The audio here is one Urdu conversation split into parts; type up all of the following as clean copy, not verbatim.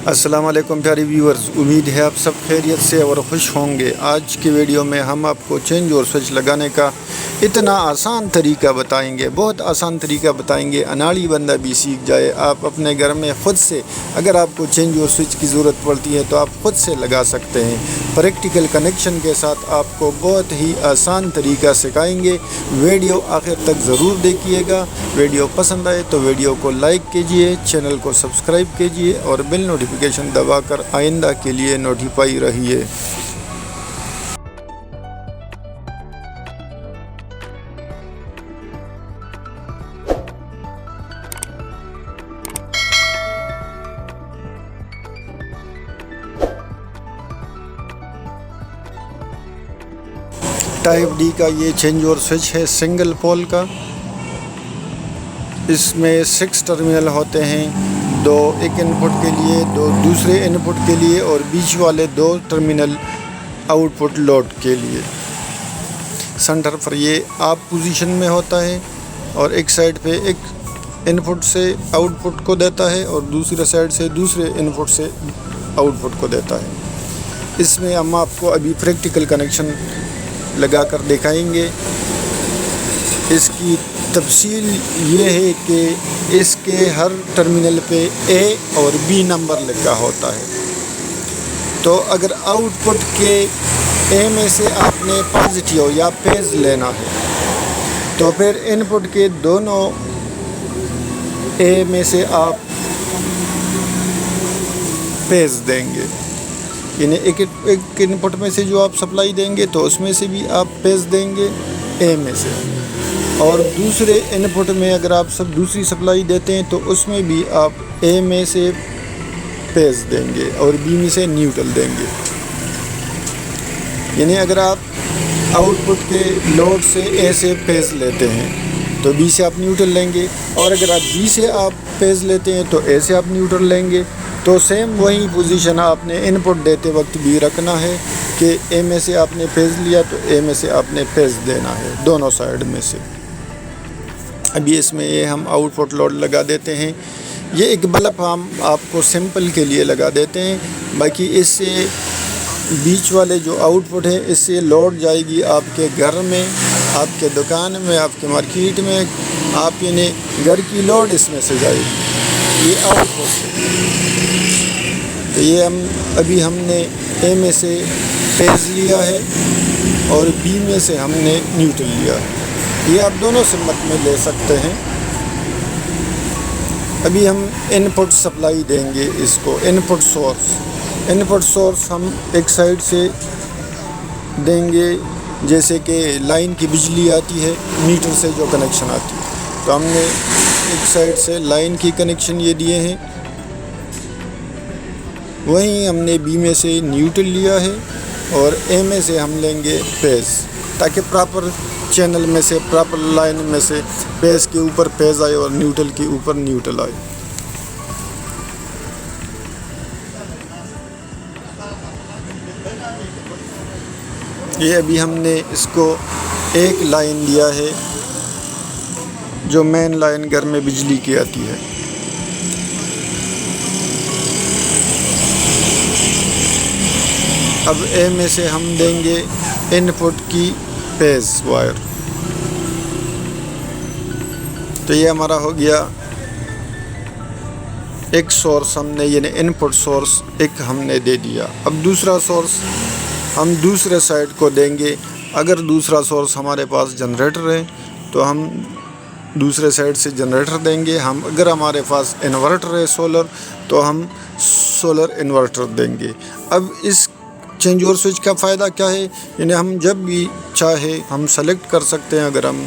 السلام علیکم پیارے ویورز، امید ہے آپ سب خیریت سے اور خوش ہوں گے۔ آج کی ویڈیو میں ہم آپ کو چینج اور سوئچ لگانے کا اتنا آسان طریقہ بتائیں گے، بہت آسان طریقہ بتائیں گے، اناڑی بندہ بھی سیکھ جائے۔ آپ اپنے گھر میں خود سے اگر آپ کو چینج اور سوئچ کی ضرورت پڑتی ہے تو آپ خود سے لگا سکتے ہیں۔ پریکٹیکل کنیکشن کے ساتھ آپ کو بہت ہی آسان طریقہ سکھائیں گے۔ ویڈیو آخر تک ضرور دیکھیے گا۔ ویڈیو پسند آئے تو ویڈیو کو لائک کیجئے، چینل کو سبسکرائب کیجئے اور بیل نوٹیفیکیشن دبا کر آئندہ کے لیے نوٹیفائی رہیے۔ ٹائپ ڈی کا یہ چینج اور سوئچ ہے سنگل پول کا۔ اس میں 6 ٹرمینل ہوتے ہیں، 2 ایک ان پٹ کے لیے، 2 دوسرے ان پٹ کے لیے اور بیچ والے 2 ٹرمینل آؤٹ پٹ لوڈ کے لیے۔ سینٹر پر یہ آپ پوزیشن میں ہوتا ہے اور ایک سائڈ پہ ایک ان پٹ سے آؤٹ پٹ کو دیتا ہے اور دوسرے سائڈ سے دوسرے ان پٹ سے آؤٹ پٹ کو دیتا ہے۔ اس میں ہم آپ کو ابھی پریکٹیکل کنیکشن لگا کر دکھائیں گے۔ اس کی تفصیل یہ ہے کہ اس کے ہر ٹرمینل پہ اے اور بی نمبر لکھا ہوتا ہے، تو اگر آؤٹ پٹ کے اے میں سے آپ نے پازیٹیو یا فیز لینا ہے تو پھر ان پٹ کے دونوں اے میں سے آپ فیز دیں گے، یعنی ایک ان پٹ میں سے جو آپ سپلائی دیں گے تو اس میں سے بھی آپ فیز دیں گے اے میں سے، اور دوسرے ان پٹ میں اگر آپ دوسری سپلائی دیتے ہیں تو اس میں بھی آپ اے میں سے فیز دیں گے اور بی میں سے نیوٹرل دیں گے۔ یعنی اگر آپ آؤٹ پٹ کے لوڈ سے اے سے فیز لیتے ہیں تو بی سے آپ نیوٹرل لیں گے، اور اگر آپ بی سے آپ فیز لیتے ہیں تو اے سے آپ نیوٹرل لیں گے۔ تو سیم وہی پوزیشن آپ نے ان پٹ دیتے وقت بھی رکھنا ہے کہ اے میں سے آپ نے فیز لیا تو اے میں سے آپ نے فیز دینا ہے دونوں سائیڈ میں سے۔ ابھی اس میں یہ ہم آؤٹ پٹ لوڈ لگا دیتے ہیں۔ یہ ایک بلب ہم آپ کو سمپل کے لیے لگا دیتے ہیں، باقی اس سے بیچ والے جو آؤٹ پٹ ہے اس سے لوڈ جائے گی آپ کے گھر میں، آپ کے دکان میں، آپ کے مارکیٹ میں، آپ یعنی گھر کی لوڈ اس میں سے جائے گی۔ یہ آؤٹ پٹ ہے، تو یہ ابھی ہم نے اے میں سے فیز لیا ہے اور بی میں سے ہم نے نیوٹرل لیا ہے۔ یہ آپ دونوں سمت میں لے سکتے ہیں۔ ابھی ہم ان پٹ سپلائی دیں گے اس کو، ان پٹ سورس ہم ایک سائڈ سے دیں گے، جیسے کہ لائن کی بجلی آتی ہے میٹر سے جو کنیکشن آتی ہے، تو ہم نے ایک سائڈ سے لائن کی کنیکشن یہ دیے ہیں، وہیں ہم نے بی میں سے نیوٹرل لیا ہے اور اے میں سے ہم لیں گے فیز، تاکہ پراپر چینل میں سے، پراپر لائن میں سے فیز کے اوپر فیز آئے اور نیوٹرل کے اوپر نیوٹرل آئے۔ یہ ابھی ہم نے اس کو ایک لائن دیا ہے جو مین لائن گھر میں بجلی کی آتی ہے۔ اب اے میں سے ہم دیں گے ان پٹ کی فیز وائر، تو یہ ہمارا ہو گیا ایک سورس ہم نے، یعنی ان پٹ سورس ایک ہم نے دے دیا۔ اب دوسرا سورس ہم دوسرے سائڈ کو دیں گے۔ اگر دوسرا سورس ہمارے پاس جنریٹر ہے تو ہم دوسرے سائڈ سے جنریٹر دیں گے۔ اگر ہمارے پاس انورٹر ہے سولر تو ہم سولر انورٹر دیں گے۔ اب اس چینج اور سوئچ کا فائدہ کیا ہے، یعنی ہم جب بھی چاہے ہم سلیکٹ کر سکتے ہیں۔ اگر ہم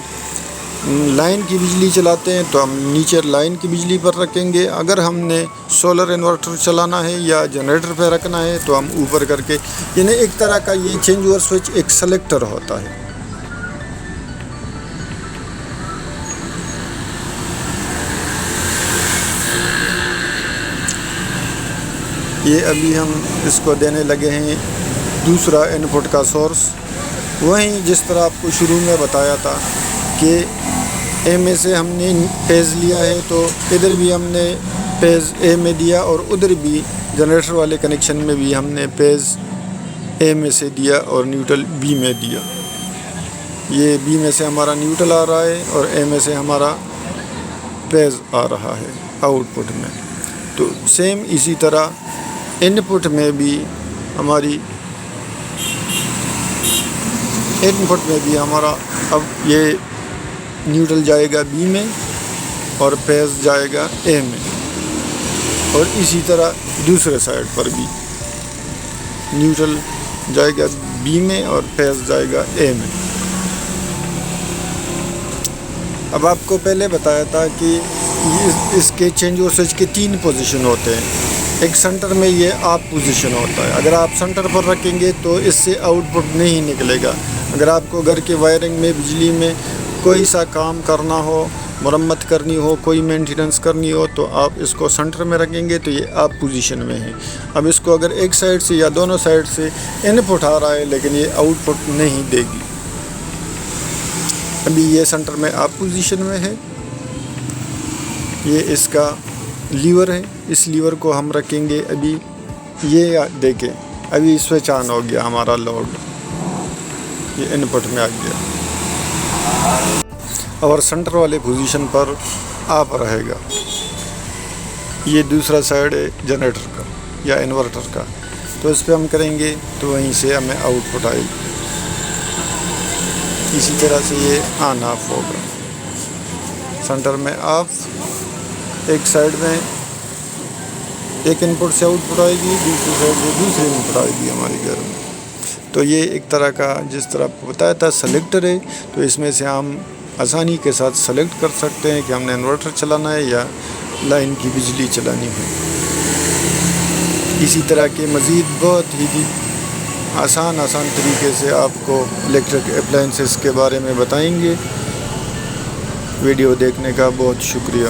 لائن کی بجلی چلاتے ہیں تو ہم نیچے لائن کی بجلی پر رکھیں گے، اگر ہم نے سولر انورٹر چلانا ہے یا جنریٹر پہ رکھنا ہے تو ہم اوپر کر کے، یعنی ایک طرح کا یہ چینج اور سوئچ ایک سلیکٹر ہوتا ہے۔ یہ ابھی ہم اس کو دینے لگے ہیں دوسرا ان پٹ کا سورس، وہیں جس طرح آپ کو شروع میں بتایا تھا کہ اے میں سے ہم نے فیز لیا ہے تو ادھر بھی ہم نے پیز اے میں دیا اور ادھر بھی جنریٹر والے کنیکشن میں بھی ہم نے پیز اے میں سے دیا اور نیوٹرل بی میں دیا. یہ بی میں سے ہمارا نیوٹرل آ رہا ہے اور اے میں سے ہمارا پیز آ رہا ہے آؤٹ پٹ میں. تو سیم اسی طرح ان پٹ میں بھی ہماری ہمارا اب یہ نیوٹرل جائے گا بی میں اور پیز جائے گا اے میں، اور اسی طرح دوسرے سائڈ پر بھی نیوٹرل جائے گا بی میں اور پیز جائے گا اے میں. اب آپ کو پہلے بتایا تھا کہ اس کے چینج اور سوئچ کے 3 پوزیشن ہوتے ہیں. ایک سینٹر میں یہ آپ پوزیشن ہوتا ہے. اگر آپ سینٹر پر رکھیں گے تو اس سے آؤٹ پٹ نہیں نکلے گا. اگر آپ کو گھر کے وائرنگ میں بجلی میں کوئی سا کام کرنا ہو، مرمت کرنی ہو، کوئی مینٹیننس کرنی ہو، تو آپ اس کو سینٹر میں رکھیں گے تو یہ آپ پوزیشن میں ہے. اب اس کو اگر ایک سائڈ سے یا دونوں سائڈ سے ان پٹ آ رہا ہے لیکن یہ آؤٹ پٹ نہیں دے گی. ابھی یہ سینٹر میں آپ پوزیشن میں ہے. یہ اس کا لیور ہے، اس لیور کو ہم رکھیں گے. ابھی یہ دیکھیں، ابھی سوئچ آن ہو گیا ہمارا لوڈ، یہ ان پٹ میں آ گیا اور سینٹر والے پوزیشن پر آپ رہے گا. یہ دوسرا سائڈ ہے جنریٹر کا یا انورٹر کا، تو اس پہ ہم کریں گے تو وہیں سے ہمیں آؤٹ پٹ آئے گی. اسی طرح سے یہ آن آف ہوگا. سینٹر میں آف، ایک سائڈ میں ایک ان پٹ سے آؤٹ پٹ آئے گی، دوسری سائڈ سے دوسری ان پٹ آئے گی ہمارے گھر میں. تو یہ ایک طرح کا، جس طرح آپ کو بتایا تھا، سلیکٹر ہے. تو اس میں سے ہم آسانی کے ساتھ سلیکٹ کر سکتے ہیں کہ ہم نے انورٹر چلانا ہے یا لائن کی بجلی چلانی ہے. اسی طرح کے مزید بہت ہی آسان طریقے سے آپ کو الیکٹرک اپلائنسز کے بارے میں بتائیں گے. ویڈیو دیکھنے کا بہت شکریہ.